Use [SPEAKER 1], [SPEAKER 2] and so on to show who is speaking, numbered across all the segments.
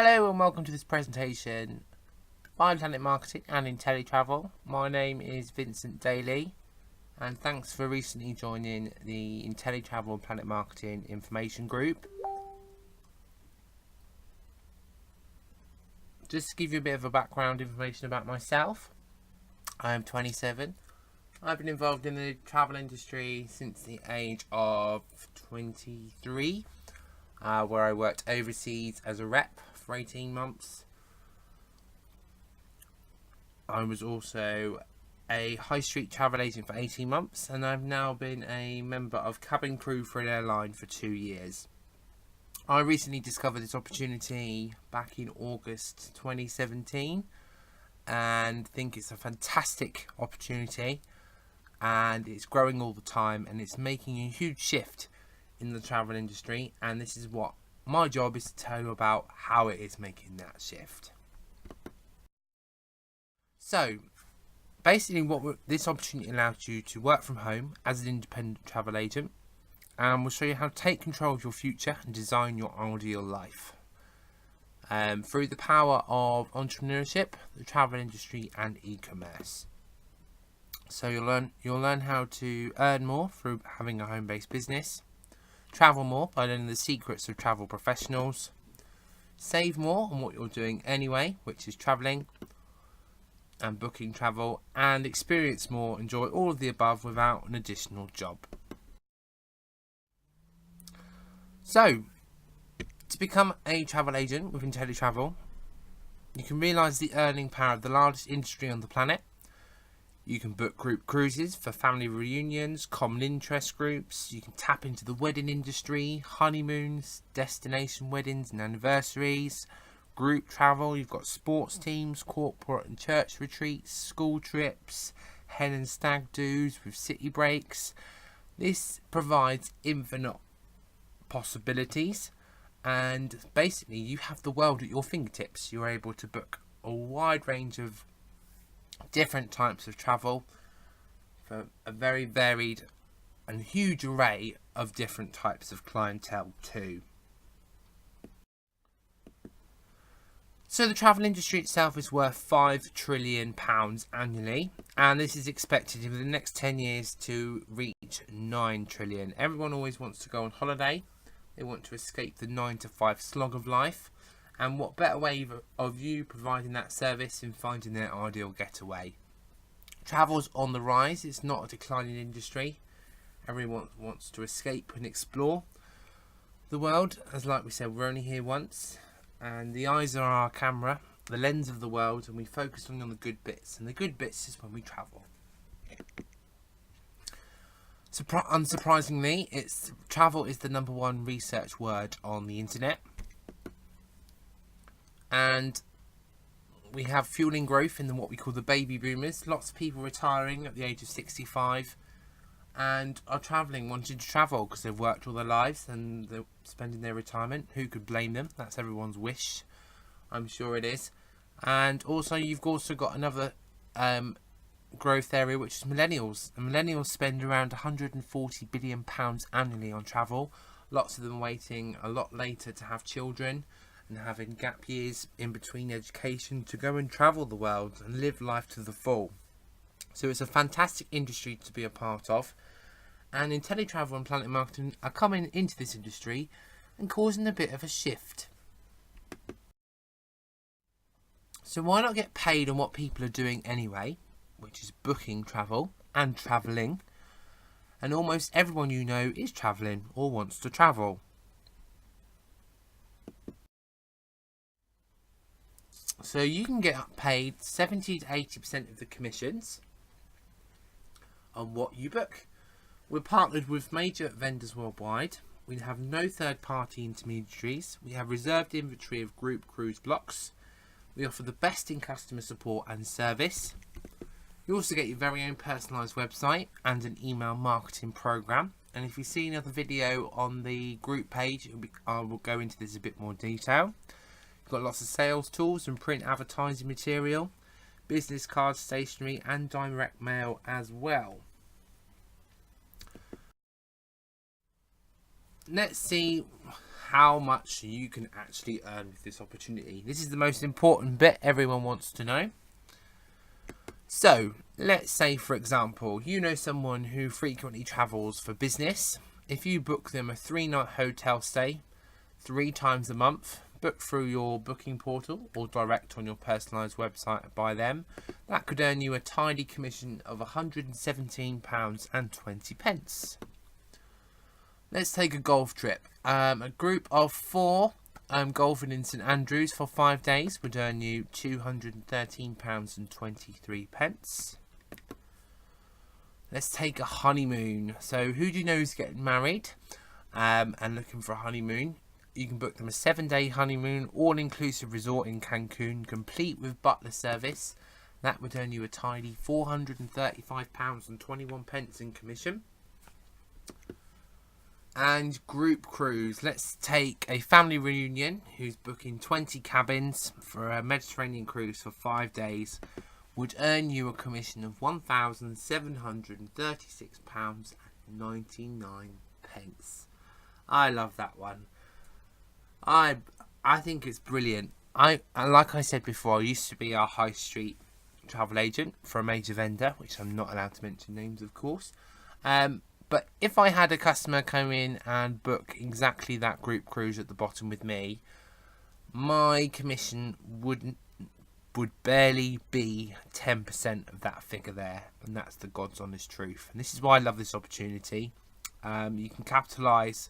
[SPEAKER 1] Hello and welcome to this presentation by Planet Marketing and Inteletravel. My name is Vincent Daly and thanks for recently joining the Inteletravel and Planet Marketing information group. Just to give you a bit of a background information about myself, I am 27. I've been involved in the travel industry since the age of 23, where I worked overseas as a rep for 18 months. I was also a high street travel agent for 18 months, and I've now been a member of cabin crew for an airline for 2 years. I recently discovered this opportunity back in August 2017 and think it's a fantastic opportunity, and it's growing all the time and it's making a huge shift in the travel industry, and this is what my job is to tell you about how it is making that shift. So basically this opportunity allows you to work from home as an independent travel agent, and we'll show you how to take control of your future and design your ideal life through the power of entrepreneurship, the travel industry and e-commerce. So you'll learn how to earn more through having a home-based business, travel more by learning the secrets of travel professionals, save more on what you're doing anyway, which is travelling and booking travel, and experience more, enjoy all of the above without an additional job. So, to become a travel agent with Inteletravel, you can realise the earning power of the largest industry on the planet. You can book group cruises for family reunions, common interest groups. You can tap into the wedding industry, honeymoons, destination weddings and anniversaries, group travel. You've got sports teams, corporate and church retreats, school trips, hen and stag do's with city breaks. This provides infinite possibilities, and basically you have the world at your fingertips. You're able to book a wide range of different types of travel for a very varied and huge array of different types of clientele too. So the travel industry itself is worth £5 trillion annually, and this is expected in the next 10 years to reach 9 trillion. Everyone always wants to go on holiday. They want to escape the 9 to 5 slog of life. And what better way of you providing that service in finding their ideal getaway? Travel's on the rise. It's not a declining industry. Everyone wants to escape and explore the world. As like we said, we're only here once, and the eyes are our camera, the lens of the world, and we focus only on the good bits. And the good bits is when we travel. Unsurprisingly, travel is the #1 research word on the internet. And we have fueling growth in what we call the baby boomers. Lots of people retiring at the age of 65 and are travelling, wanting to travel because they've worked all their lives and they're spending their retirement. Who could blame them? That's everyone's wish. I'm sure it is. And also you've also got another growth area, which is millennials. And millennials spend around £140 billion annually on travel. Lots of them waiting a lot later to have children and having gap years in between education to go and travel the world and live life to the full. So it's a fantastic industry to be a part of, and Inteletravel and Planet Marketing are coming into this industry and causing a bit of a shift. So why not get paid on what people are doing anyway, which is booking travel and travelling, and almost everyone you know is travelling or wants to travel. So you can get paid 70 to 80% of the commissions on what you book. We're partnered with major vendors worldwide. We have no third-party intermediaries. We have reserved inventory of group cruise blocks. We offer the best in customer support and service. You also get your very own personalised website and an email marketing program. And if you see another video on the group page, I will go into this a bit more detail. Got lots of sales tools and print advertising material, business cards, stationery and direct mail as well. Let's see how much you can actually earn with this opportunity. This is the most important bit everyone wants to know. So, let's say, for example, you know someone who frequently travels for business. If you book them a 3-night hotel stay 3 times a month, book through your booking portal or direct on your personalised website by them, that could earn you a tidy commission of £117.20. Let's take a golf trip. A group of 4 golfing in St Andrews for 5 days would earn you £213.23. Let's take a honeymoon. So who do you know is getting married and looking for a honeymoon? You can book them a 7-day honeymoon, all-inclusive resort in Cancun, complete with butler service. That would earn you a tidy £435.21 in commission. And group cruise. Let's take a family reunion who's booking 20 cabins for a Mediterranean cruise for 5 days. Would earn you a commission of £1,736.99. I love that one. I think it's brilliant. Like I said before, I used to be a high street travel agent for a major vendor, which I'm not allowed to mention names, of course. But if I had a customer come in and book exactly that group cruise at the bottom with me, my commission would barely be 10% of that figure there, and that's the God's honest truth. And this is why I love this opportunity. You can capitalise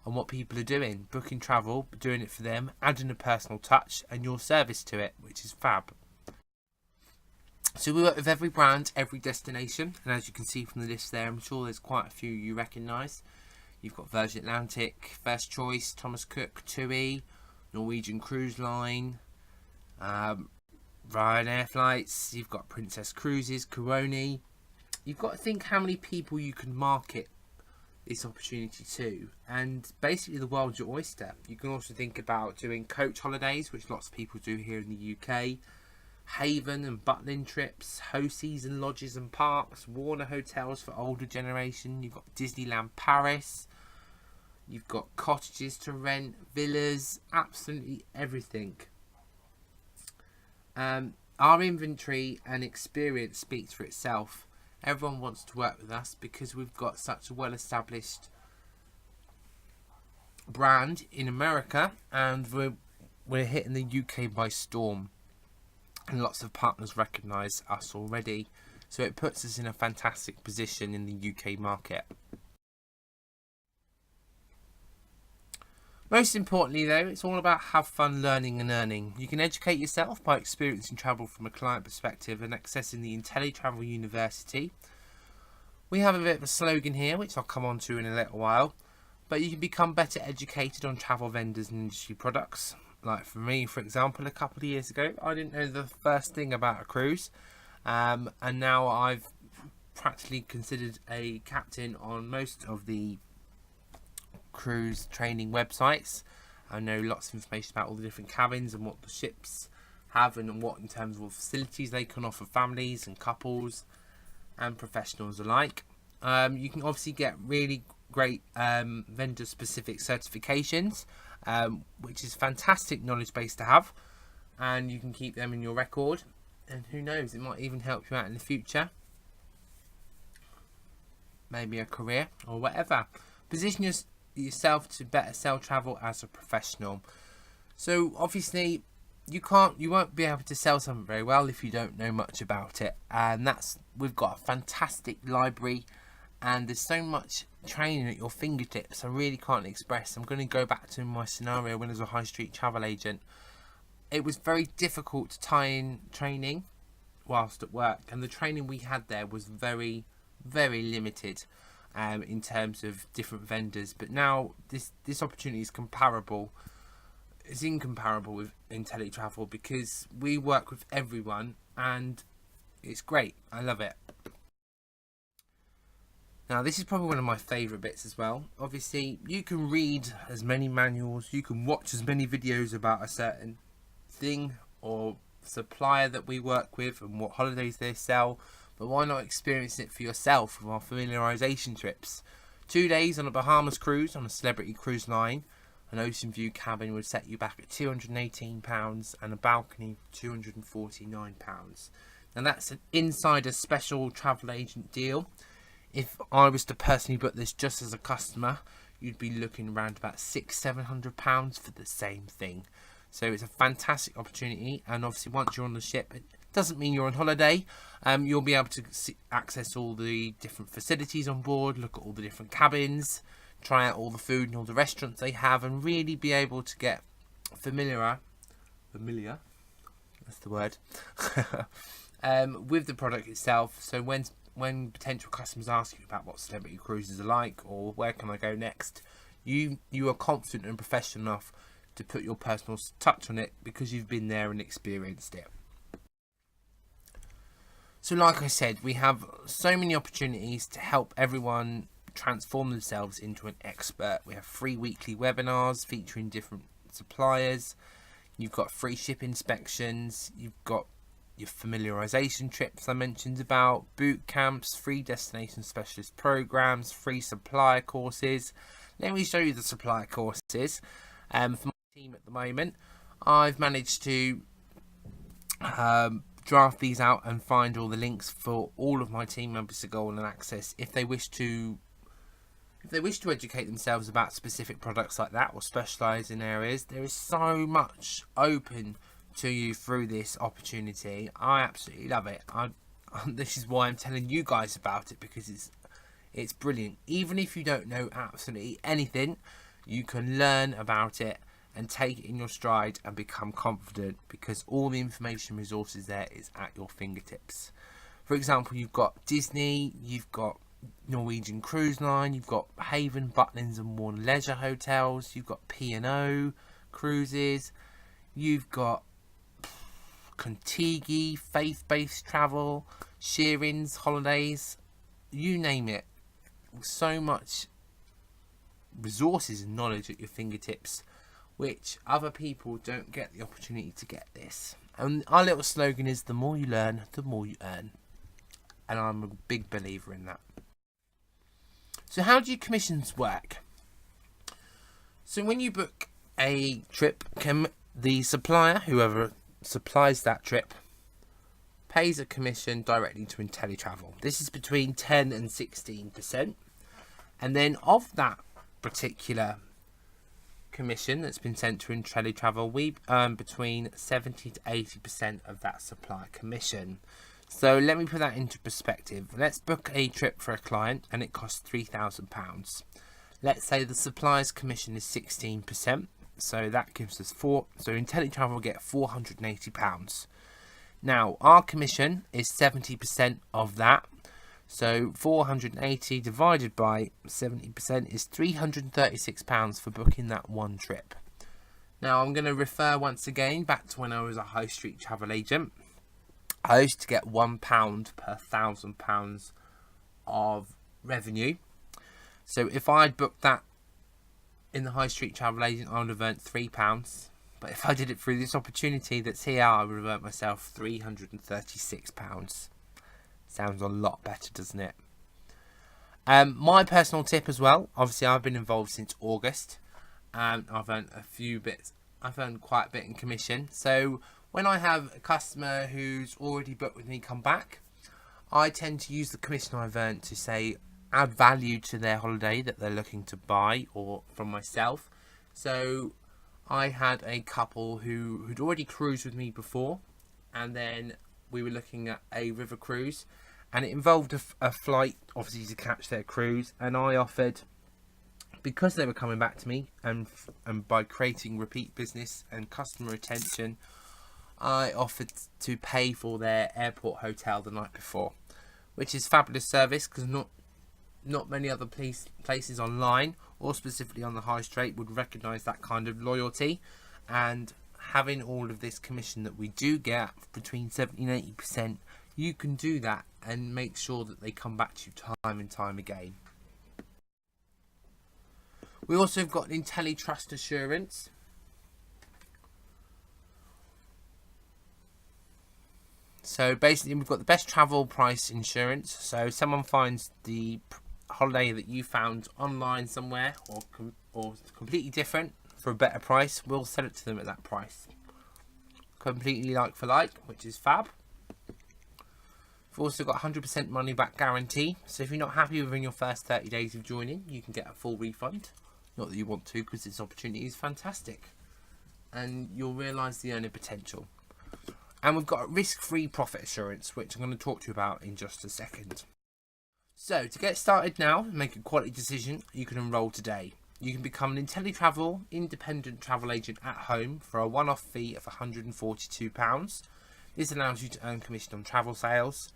[SPEAKER 1] on what people are doing, booking travel, doing it for them, adding a personal touch and your service to it, which is fab. So we work with every brand, every destination, and as you can see from the list there, I'm sure there's quite a few you recognise. You've got Virgin Atlantic, First Choice, Thomas Cook, TUI, Norwegian Cruise Line, Ryanair flights, you've got Princess Cruises, Coroni. You've got to think how many people you can market this opportunity to, and basically the world's your oyster. You can also think about doing coach holidays, which lots of people do here in the UK, Haven and Butlin trips, host season lodges and parks, Warner hotels for older generation. You've got Disneyland Paris, you've got cottages to rent, villas, absolutely everything. Our inventory and experience speaks for itself. Everyone wants to work with us because we've got such a well-established brand in America, and we're hitting the UK by storm. And lots of partners recognise us already, so it puts us in a fantastic position in the UK market. Most importantly though, it's all about have fun learning and earning. You can educate yourself by experiencing travel from a client perspective and accessing the Inteletravel University. We have a bit of a slogan here, which I'll come on to in a little while, but you can become better educated on travel vendors and industry products. Like for me, for example, a couple of years ago, I didn't know the first thing about a cruise, and now I've practically considered a captain on most of the cruise training websites. I know lots of information about all the different cabins and what the ships have and what in terms of facilities they can offer families and couples and professionals alike. You can obviously get really great vendor specific certifications, which is fantastic knowledge base to have, and you can keep them in your record, and who knows, it might even help you out in the future, maybe a career or whatever. Position yourself to better sell travel as a professional. So obviously you won't be able to sell something very well if you don't know much about it, and we've got a fantastic library and there's so much training at your fingertips I really can't express. I'm going to go back to my scenario when I was a high street travel agent. It was very difficult to tie in training whilst at work, and the training we had there was very, very limited in terms of different vendors. But now this opportunity is comparable. It's incomparable with Inteletravel because we work with everyone and it's great. I love it. Now this is probably one of my favourite bits as well. Obviously you can read as many manuals, you can watch as many videos about a certain thing or supplier that we work with and what holidays they sell, but why not experience it for yourself with our familiarisation trips? 2 days on a Bahamas cruise on a celebrity cruise line an ocean view cabin would set you back at £218 and a balcony £249. Now that's an insider special travel agent deal. If I was to personally book this just as a customer, you'd be looking around about £600-700 for the same thing. So it's a fantastic opportunity, and obviously once you're on the ship, it doesn't mean you're on holiday. You'll be able to access all the different facilities on board, look at all the different cabins, try out all the food and all the restaurants they have, and really be able to get familiar, that's the word, with the product itself. So when potential customers ask you about what celebrity cruises are like or where can I go next, you are confident and professional enough to put your personal touch on it because you've been there and experienced it. So like I said, we have so many opportunities to help everyone transform themselves into an expert. We have free weekly webinars featuring different suppliers. You've got free ship inspections. You've got your familiarization trips I mentioned about, boot camps, free destination specialist programs, free supplier courses. Let me show you the supplier courses. For my team at the moment, I've managed to draft these out and find all the links for all of my team members to go on and access if they wish to educate themselves about specific products like that or specialise in areas. There is so much open to you through this opportunity. I absolutely love it. This is why I'm telling you guys about it, because it's brilliant. Even if you don't know absolutely anything, you can learn about it and take it in your stride and become confident, because all the information resources there is at your fingertips. For example, you've got Disney, you've got Norwegian Cruise Line, you've got Haven, Butlins and Warren Leisure Hotels, you've got P&O Cruises, you've got Contigi, Faith-Based Travel, Shearings Holidays, you name it. So much resources and knowledge at your fingertips, which other people don't get the opportunity to get this. And our little slogan is, the more you learn, the more you earn. And I'm a big believer in that. So how do your commissions work? So when you book a trip, the supplier, whoever supplies that trip, pays a commission directly to Inteletravel. This is between 10 and 16%. And then of that particular commission that's been sent to Inteletravel, we earn between 70 to 80% of that supplier commission. So let me put that into perspective. Let's book a trip for a client and it costs £3,000. Let's say the supplier's commission is 16%. So that gives us so Inteletravel will get £480. Now our commission is 70% of that. So 480 divided by 70% is £336 for booking that one trip. Now I'm going to refer once again back to when I was a high street travel agent. I used to get £1 per £1,000 of revenue. So if I'd booked that in the high street travel agent, I would have earned £3. But if I did it through this opportunity that's here, I would have earned myself £336. Sounds a lot better, doesn't it? My personal tip as well. Obviously, I've been involved since August, and I've earned I've earned quite a bit in commission. So when I have a customer who's already booked with me come back, I tend to use the commission I've earned to say add value to their holiday that they're looking to buy or from myself. So I had a couple who'd already cruised with me before, and then we were looking at a river cruise, and it involved a flight obviously to catch their cruise, and I offered, because they were coming back to me and by creating repeat business and customer retention, I offered to pay for their airport hotel the night before, which is fabulous service, because not many other places online or specifically on the high street would recognise that kind of loyalty. And having all of this commission that we do get between 70 and 80%, you can do that and make sure that they come back to you time and time again. We also have got an IntelliTrust Assurance. So basically we've got the best travel price insurance. So if someone finds the holiday that you found online somewhere or completely different for a better price, we'll sell it to them at that price. Completely like for like, which is fab. We've also got 100% money back guarantee. So if you're not happy within your first 30 days of joining, you can get a full refund. Not that you want to, because this opportunity is fantastic. And you'll realise the earning potential. And we've got risk-free profit assurance, which I'm going to talk to you about in just a second. So to get started now and make a quality decision, you can enrol today. You can become an Inteletravel independent travel agent at home for a one-off fee of £142. This allows you to earn commission on travel sales.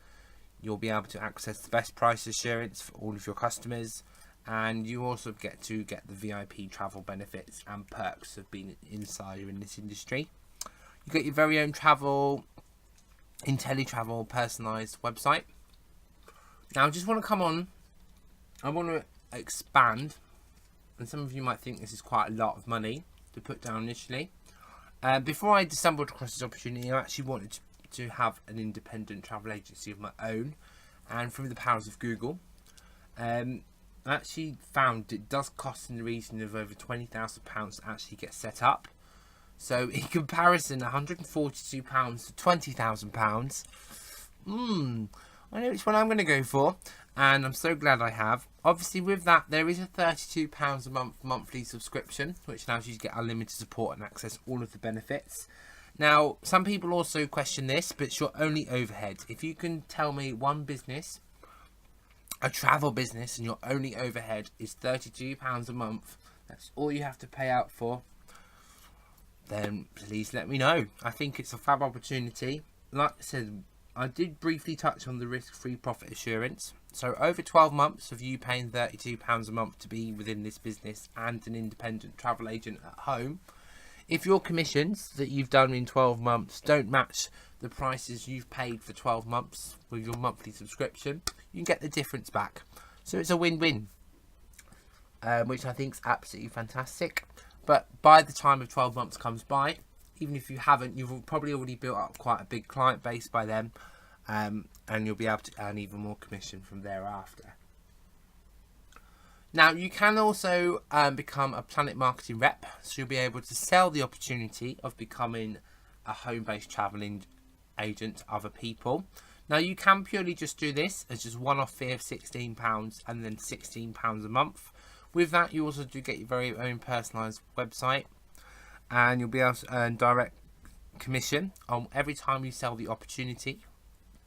[SPEAKER 1] You'll be able to access the best price assurance for all of your customers, and you also get the VIP travel benefits and perks of being an insider in this industry. You get your very own Inteletravel personalised website. Now I just want to come on, I want to expand, and some of you might think this is quite a lot of money to put down initially. Before I stumbled across this opportunity, I actually wanted to have an independent travel agency of my own, and through the powers of Google, I actually found it does cost in the region of over £20,000 to actually get set up. So in comparison, £142 to £20,000, I know which one I'm going to go for, and I'm so glad I have. Obviously with that, there is a £32 a month monthly subscription, which allows you to get unlimited support and access all of the benefits. Now, some people also question this, but it's your only overhead. If you can tell me one business, a travel business, and your only overhead is £32 a month, that's all you have to pay out for, then please let me know. I think it's a fab opportunity. Like I said, I did briefly touch on the risk-free profit assurance. So over 12 months of you paying £32 a month to be within this business and an independent travel agent at home, if your commissions that you've done in 12 months don't match the prices you've paid for 12 months with your monthly subscription, you can get the difference back. So it's a win-win, which I think is absolutely fantastic. But by the time of 12 months comes by, even if you haven't, you've probably already built up quite a big client base by then, and you'll be able to earn even more commission from thereafter. Now, you can also become a Planet Marketing rep, so you'll be able to sell the opportunity of becoming a home-based travelling agent to other people. Now, you can purely just do this as just one-off fee of £16 and then £16 a month. With that, you also do get your very own personalised website, and you'll be able to earn direct commission on every time you sell the opportunity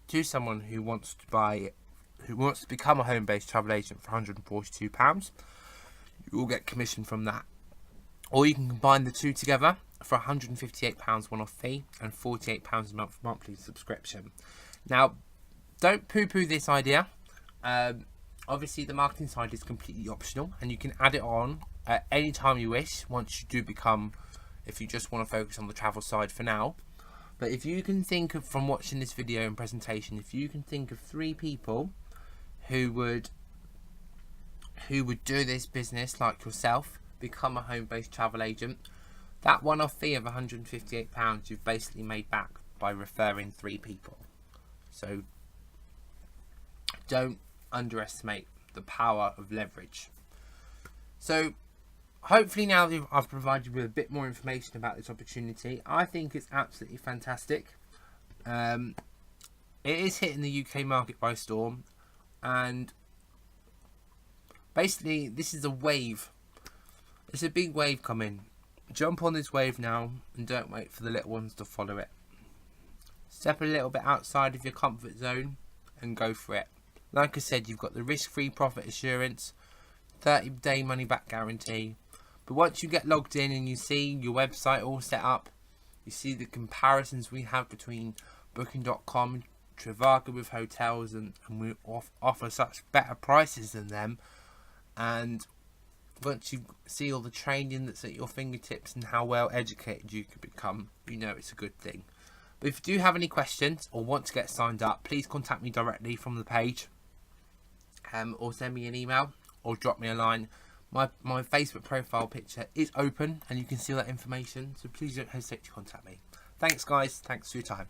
[SPEAKER 1] to someone who wants to become a home-based travel agent for £142. You will get commission from that. Or you can combine the two together for £158 one-off fee and £48 a month monthly subscription. Now, don't poo-poo this idea. Obviously, the marketing side is completely optional, and you can add it on at any time you wish once you do become, if you just want to focus on the travel side for now. But if you can think of, from watching this video and presentation, if you can think of 3 people who would do this business like yourself, become a home-based travel agent, that one-off fee of £158 you've basically made back by referring 3 people. So don't underestimate the power of leverage. So hopefully now that I've provided you with a bit more information about this opportunity, I think it's absolutely fantastic. It is hitting the UK market by storm, and basically this is a wave. It's a big wave coming. Jump on this wave now and don't wait for the little ones to follow it. Step a little bit outside of your comfort zone and go for it. Like I said, you've got the risk-free profit assurance, 30-day money-back guarantee. But once you get logged in and you see your website all set up, you see the comparisons we have between Booking.com and Trivago with hotels, and we offer such better prices than them. And once you see all the training that's at your fingertips and how well educated you can become, you know it's a good thing. But if you do have any questions or want to get signed up, please contact me directly from the page, or send me an email or drop me a line. My Facebook profile picture is open and you can see that information, so please don't hesitate to contact me. Thanks guys, thanks for your time.